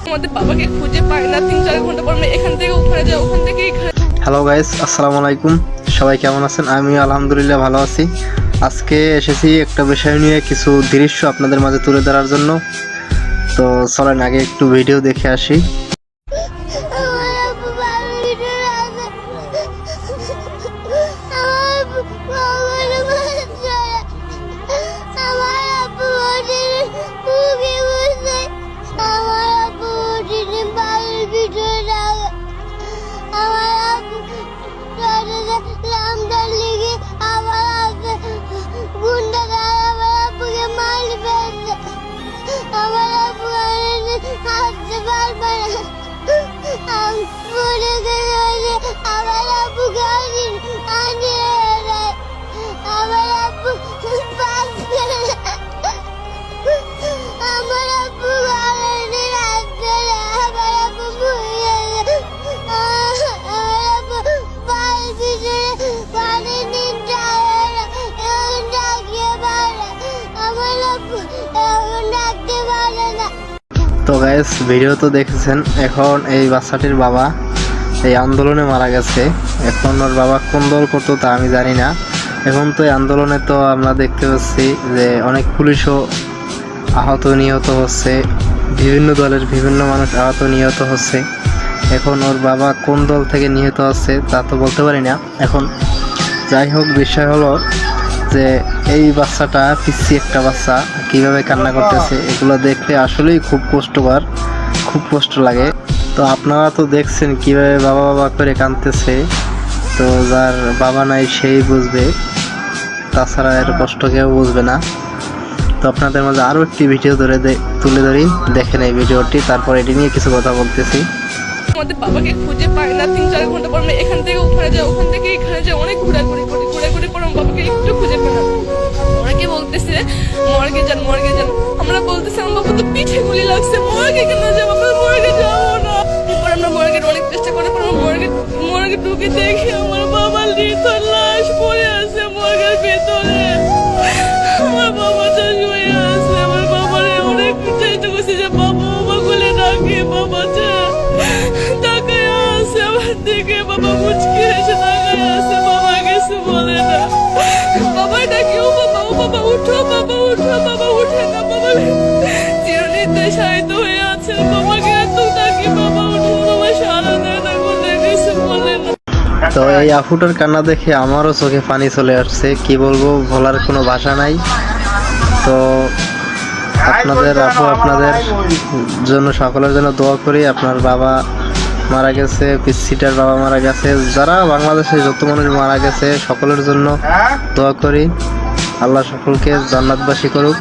আমাদের বাবাকে খুঁজে পাই না, 3-4 ঘন্টা পর আমরা এখান থেকে ওখানে যাই, ওখান থেকে এখানে। হ্যালো গাইস, আসসালামু আলাইকুম। সবাই কেমন আছেন? আমি আলহামদুলিল্লাহ ভালো আছি। আজকে এসেছি একটা বিষয় নিয়ে কিছু দৃশ্য আপনাদের মাঝে তুলে ধরার জন্য। তো চলেন আগে একটু ভিডিও দেখে আসি। তো গাইস, ভিডিও তো দেখেছেন। এখন এই বাচ্চাটির বাবা এই আন্দোলনে মারা গেছে। এখন ওর বাবা কোন দল করতো তা আমি জানি না। এখন তো এই আন্দোলনে তো আমরা দেখতে পাচ্ছি যে অনেক পুলিশও আহত নিহত হচ্ছে, বিভিন্ন দলের বিভিন্ন মানুষ আহত নিহত হচ্ছে। এখন ওর বাবা কোন দল থেকে নিহত হচ্ছে তা তো বলতে পারি না। এখন যাই হোক, বিষয় হলো যে এই বাচ্চাটা পিচ্ছি একটা বাচ্চা কিভাবে কান্না করতেছে, এগুলো দেখলে আসলেই খুব কষ্টকর, খুব কষ্ট লাগে। তো আপনারা তো দেখছেন কিভাবে বাবা বাবা করে কাঁদতেছে। তো যার বাবা নাই সেই বুঝবে, তাছাড়া এর কষ্ট কেউ বুঝবে না। তো আপনাদের মাঝে আরও একটি ভিডিও তুলে ধরি, দেখেন এই ভিডিওটি, তারপর এটি নিয়ে কিছু কথা বলতেছি। আমাদের বাবাকে খুঁজে পাই না, 3-4 ঘন্টা পর আমরা এখান থেকে ওখানে যাই, ওখান থেকে এখানে যাই, অনেক ঘোরাঘুরি পর আমার বাবাকে একটু খুঁজে পাই না। অনেকে বলতেছে মর্গে যান, মর্গে যান। আমরা বলতেছি আমার বাবা তো পিঠে গুলি লাগছে, মর্গে কেন যাবো, আমরা মর্গে যাবো না। এরপর আমরা মর্গের অনেক চেষ্টা করার পর মর্গে ঢুকে দেখি আমার বাবার নিথর লাশ পড়ে আছে মর্গের ভেতরে। আমার বাবা তো শুয়ে আছে। আমার বাবার অনেক চেষ্টা করছি যে বাবা বাবা বলে ডাকি, বাবা তাকায় আছে আমার দিকে, বাবা মুচকি এসে তাকায় আছে, বাবা কিছু বলে না। বাবা ডাকি, ও বাবা, ও বাবা উঠো, বাবা উঠো, বাবা উঠে না, বাবা চিরনিতে শায়িত হয়ে আছে। বাবাকে এত ডাকি, বাবা উঠো, বাবা সারা দেয় না, বলে কিছু বলে না। তো এই আফুটার কান্না দেখে আমারও চোখে পানি চলে আসছে, কি বলবো, বলার কোনো ভাষা নাই। তো আপনাদের আপনাদের জন্য, সকলের জন্য দোয়া করি। আপনার বাবা মারা গেছে, পিচ্ছিটার বাবা মারা গেছে, যারা বাংলাদেশে যত মানুষ মারা গেছে সকলের জন্য দোয়া করি। আল্লাহ সকলকে জান্নাতবাসী করুক।